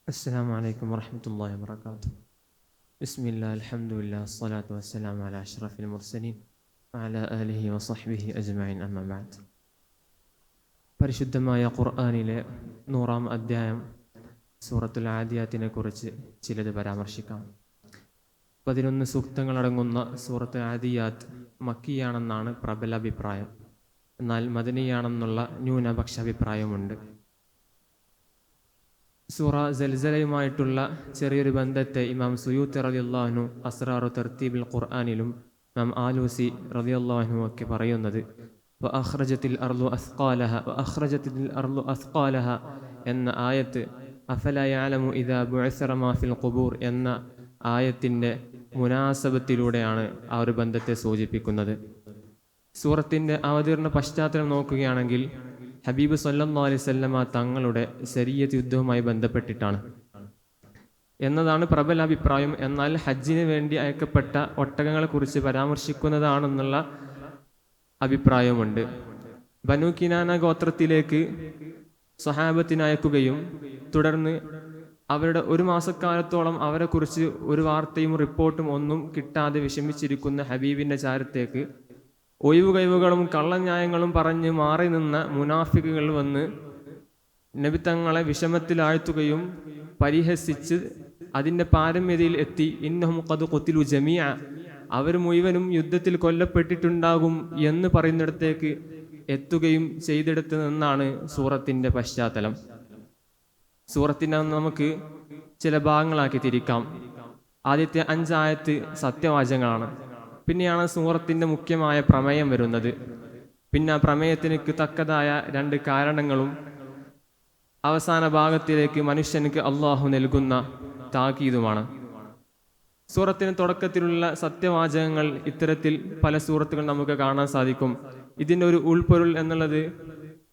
السلام عليكم ورحمة الله وبركاته. بسم الله الحمد لله الصلاة والسلام على أشرف المرسلين وعلى آله وصحبه أجمعين أما بعد. പരിശുദ്ധമായ ഖുർആനിലെ 100-ാം അധ്യായം സൂറത്തുൽ ആദിയാത്തിനെ കുറിച്ച് ചിലത് പരാമർശിക്കാം. 11 സൂക്തങ്ങളടങ്ങുന്ന സൂറത്തുൽ ആദിയാത്ത് മക്കിയാണെന്നാണ് പ്രബല അഭിപ്രായം. എന്നാൽ മദനിയാണെന്നുള്ള ന്യൂനപക്ഷ അഭിപ്രായമുണ്ട്. സൂറ സൽസലയുമായിട്ടുള്ള ചെറിയൊരു ബന്ധത്തെ ഇമാം സുയൂത്തി റളിയല്ലാഹു അൻഹു അസ്റാറു തർത്തീബിൽ ഖുർആനിലും ഇമാം ആലൂസി റളിയല്ലാഹു അൻഹു ഒക്കെ പറയുന്നത് വഅഖ്റജത്തിൽ അർളു അസ്ഖാലഹ എന്ന ആയത്ത് അഫലാ യഅലമു ഇദാ ബുഇസറ മാ ഫിൽ ഖുബൂർ എന്ന ആയത്തിൻ്റെ മുനാസബത്തിലൂടെയാണ് ആ ഒരു ബന്ധത്തെ സൂചിപ്പിക്കുന്നത്. സൂറത്തിൻ്റെ അവതീർണ പശ്ചാത്തലം നോക്കുകയാണെങ്കിൽ ഹബീബ് സല്ലല്ലാഹു അലൈഹി വസല്ലമ തങ്ങളുടെ ശരീഅത്ത് യുദ്ധവുമായി ബന്ധപ്പെട്ടിട്ടാണ് എന്നതാണ് പ്രബല അഭിപ്രായം. എന്നാൽ ഹജ്ജിന് വേണ്ടി അയക്കപ്പെട്ട ഒട്ടകങ്ങളെ കുറിച്ച് പരാമർശിക്കുന്നതാണെന്നുള്ള അഭിപ്രായമുണ്ട്. ബനു കിനാന ഗോത്രത്തിലേക്ക് സ്വഹാബത്തിനെ അയക്കുകയും തുടർന്ന് അവരുടെ ഒരു മാസക്കാലത്തോളം അവരെക്കുറിച്ച് ഒരു വാർത്തയും റിപ്പോർട്ടും ഒന്നും കിട്ടാതെ വിഷമിച്ചിരിക്കുന്ന ഹബീബിൻ്റെ ചാരത്തേക്ക് ഒഴിവുകഴിവുകളും കള്ളന്യായങ്ങളും പറഞ്ഞ് മാറി നിന്ന മുനാഫിക്കുകൾ വന്ന് നബി തങ്ങളെ വിഷമത്തിലാഴ്ത്തുകയും പരിഹസിച്ച് അതിൻ്റെ പാരമ്യതയിൽ എത്തി ഇന്നഹും ഖദ് ഖുതിലു ജമീഅ, അവർ മുഴുവനും യുദ്ധത്തിൽ കൊല്ലപ്പെട്ടിട്ടുണ്ടാകും എന്ന് പറയുന്നിടത്തേക്ക് എത്തുകയും ചെയ്തെടുത്തു നിന്നാണ് സൂറത്തിൻ്റെ പശ്ചാത്തലം. സൂറത്തിനെ നമുക്ക് ചില ഭാഗങ്ങളാക്കി തിരിക്കാം. ആദ്യത്തെ 5 ആയത്ത് സത്യവാചകങ്ങളാണ്. പിന്നെയാണ് സൂറത്തിൻ്റെ മുഖ്യമായ പ്രമേയം വരുന്നത്. പിന്നെ ആ പ്രമേയത്തിന് തക്കതായ 2 കാരണങ്ങളും അവസാന ഭാഗത്തിലേക്ക് മനുഷ്യനുക്ക് അള്ളാഹു നൽകുന്ന താക്കീതുമാണ്. സൂറത്തിന് തുടക്കത്തിലുള്ള സത്യവാചകങ്ങൾ ഇത്തരത്തിൽ പല സൂറത്തുകൾ നമുക്ക് കാണാൻ സാധിക്കും. ഇതിൻ്റെ ഒരു ഉൾപ്പൊരുൾ എന്നുള്ളത്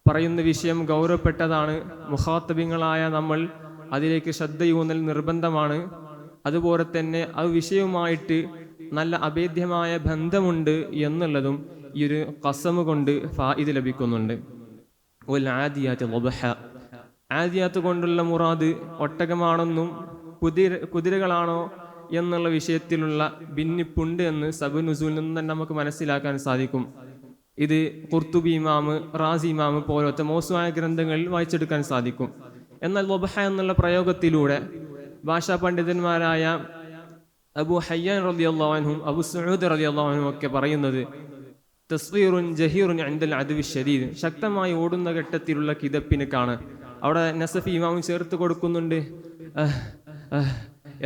പറയുന്ന വിഷയം ഗൗരവപ്പെട്ടതാണ്. മുഖാത്തബിങ്ങളായ നമ്മൾ അതിലേക്ക് ശ്രദ്ധയൂന്നൽ നിർബന്ധമാണ്. അതുപോലെ തന്നെ ആ വിഷയവുമായിട്ട് നല്ല അഭേദ്യമായ ബന്ധമുണ്ട് എന്നുള്ളതും ഈ ഒരു ഖസമ് കൊണ്ട് ഫായിദ ലഭിക്കുന്നുണ്ട്. ആദിയാത്ത് കൊണ്ടുള്ള മുറാദ് ഒട്ടകമാണെന്നും കുതിരകളാണോ എന്നുള്ള വിഷയത്തിലുള്ള ഭിന്നിപ്പുണ്ട് എന്ന് സബ് നുസൂലിൽ നിന്ന് തന്നെ നമുക്ക് മനസ്സിലാക്കാൻ സാധിക്കും. ഇത് ഖുർത്തുബി ഇമാമ്, റാസി ഇമാമ് പോലത്തെ മോശമായ ഗ്രന്ഥങ്ങളിൽ വായിച്ചെടുക്കാൻ സാധിക്കും. എന്നാൽ വബഹ എന്നുള്ള പ്രയോഗത്തിലൂടെ ഭാഷാ പണ്ഡിതന്മാരായ അബു ഹയ്യാൻ റളിയല്ലാഹു അൻഹും അബു സഊദ് റളിയല്ലാഹു അൻഹും ഒക്കെ പറയുന്നത് തസ്വീറുൻ ജഹീറുൻ ഇൻദൽ അദ്വി ശദീദ്, ശക്തമായി ഓടുന്ന ഘട്ടത്തിലുള്ള കിതപ്പിനക്കാണ്. അവിടെ നസഫി ഇമാമും ചേർത്ത് കൊടുക്കുന്നുണ്ട്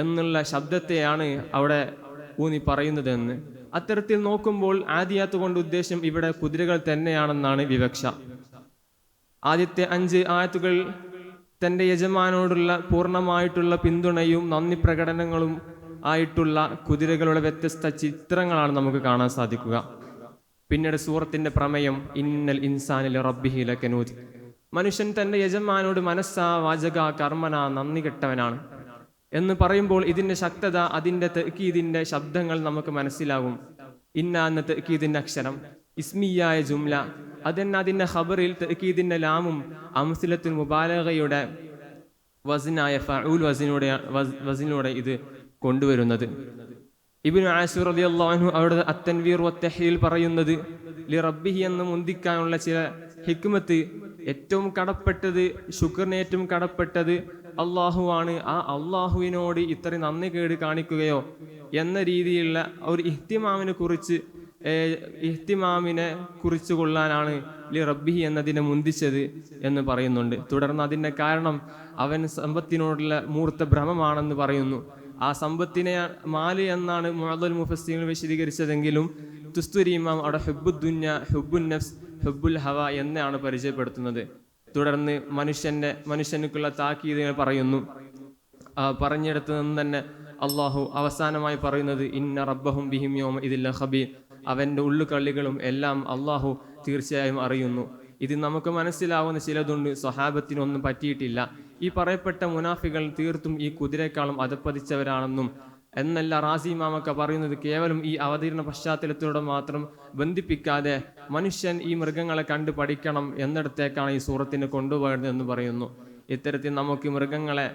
എന്നുള്ള ശബ്ദത്തെയാണ് അവിടെ ഊന്നി പറയുന്നത് എന്ന്. അത്തരത്തിൽ നോക്കുമ്പോൾ ആദിയാത്ത് കൊണ്ട് ഉദ്ദേശം ഇവിടെ കുതിരകൾ തന്നെയാണെന്നാണ് വിവക്ഷ. ആദ്യത്തെ 5 ആയത്തുകൾ തൻ്റെ യജമാനോടുള്ള പൂർണ്ണമായിട്ടുള്ള പിന്തുണയും നന്ദി പ്രകടനങ്ങളും ആയിട്ടുള്ള കുതിരകളുടെ വ്യത്യസ്ത ചിത്രങ്ങളാണ് നമുക്ക് കാണാൻ സാധിക്കുക. പിന്നീട് സൂറത്തിൻ്റെ പ്രമേയം ഇന്നൽ ഇൻസാനിൽ റബ്ബിഹി ലകനൂദ്, മനുഷ്യൻ തൻ്റെ യജമാനോട് മനസ്സാ വാചക കർമ്മന നന്ദി കെട്ടവനാണ് എന്ന് പറയുമ്പോൾ ഇതിൻ്റെ ശക്തത, അതിൻ്റെ തഅ്കീദിൻ്റെ ശബ്ദങ്ങൾ നമുക്ക് മനസ്സിലാകും. ഇന്ന എന്ന തഅ്കീദിൻ്റെ അക്ഷരം ഇസ്മിയായ ജുംല, അതന്നെ അതിൻ്റെ ഖബറിൽ തഅ്കീദിൻ്റെ ലാമും അംസിലത്തുൽ മുബാലഗയുടെ വസ്നായ ഫഊൽ വസ്നിലൂടെ ഇത് കൊണ്ടുവരുന്നത്. ഇബ്നു ആശൂർ റളിയല്ലാഹു അൻഹു അവിടെ അത്തൻവീർ വത്തഹ്ലീൽ പറയുന്നത് ലി റബ്ബിഹി എന്ന് മുന്തിക്കാനുള്ള ചില ഹിക്മത്ത്, ഏറ്റവും കടപ്പെട്ടത്, ശുക്രിന് ഏറ്റവും കടപ്പെട്ടത് അള്ളാഹുവാണ്. ആ അള്ളാഹുവിനോട് ഇത്ര നന്ദി കേട് കാണിക്കുകയോ എന്ന രീതിയിലുള്ള ഒരു ഇഹ്തിമാമിനെ കുറിച്ച് കൊള്ളാനാണ് ലി റബ്ബിഹി എന്നതിനെ മുന്തിച്ചത് എന്ന് പറയുന്നുണ്ട്. തുടർന്ന് അതിൻ്റെ കാരണം അവൻ സമ്പത്തിനോടുള്ള മൂർത്ത ഭ്രമമാണെന്ന് പറയുന്നു. ആ സമ്പത്തിനെ മാല് എന്നാണ് മുഅദ്ദൽ മുഫസ്സിറുകൾ വിശദീകരിച്ചതെങ്കിലും തുസ്തുരി ഇമാം അവിടെ ഹുബ്ബുദ്ദുന്യ, ഹുബ്ബുൻ നഫ്സ്, ഹുബ്ബുൽ ഹവ എന്നാണ് പരിചയപ്പെടുത്തുന്നത്. തുടർന്ന് മനുഷ്യനുക്കുള്ള താക്കീതുകൾ പറയുന്നു. പറഞ്ഞെടുത്ത് നിന്ന് തന്നെ അള്ളാഹു അവസാനമായി പറയുന്നത് ഇന്ന റബ്ബഹും ബിഹിം യൗമ ഇദിൽ ഖബീർ, അവൻ്റെ ഉള്ളുകള്ളികളും എല്ലാം അള്ളാഹു തീർച്ചയായും അറിയുന്നു. ഇത് നമുക്ക് മനസ്സിലാവുന്ന ചിലതുണ്ട്, സ്വഹാബത്തിനൊന്നും പറ്റിയിട്ടില്ല. ഈ പറയപ്പെട്ട മുനാഫികൾ തീർത്തും ഈ കുതിരേക്കാളും അധപ്പതിച്ചവരാണെന്നും എന്നല്ല റാസി ഇമാമൊക്കെ പറയുന്നത് കേവലം ഈ അവതീർണ പശ്ചാത്തലത്തിലൂടെ മാത്രം ബന്ധിപ്പിക്കാതെ മനുഷ്യൻ ഈ മൃഗങ്ങളെ കണ്ടു പഠിക്കണം എന്നിടത്തേക്കാണ് ഈ സൂറത്തിനെ കൊണ്ടുപോയത് എന്ന് പറയുന്നു. ഇത്തരത്തിൽ നമുക്ക് മൃഗങ്ങളെ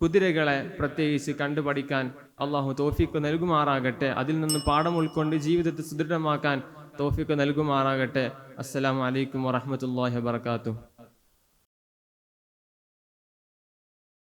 കുതിരകളെ പ്രത്യേകിച്ച് കണ്ടുപഠിക്കാൻ അള്ളാഹു തൗഫീഖ് നൽകുമാറാകട്ടെ. അതിൽ നിന്ന് പാഠം ഉൾക്കൊണ്ട് ജീവിതത്തെ സുദൃഢമാക്കാൻ തൗഫീഖ് നൽകുമാറാകട്ടെ. അസ്സലാമു അലൈക്കും വറഹ്മത്തുള്ളാഹി വബറകാതുഹു.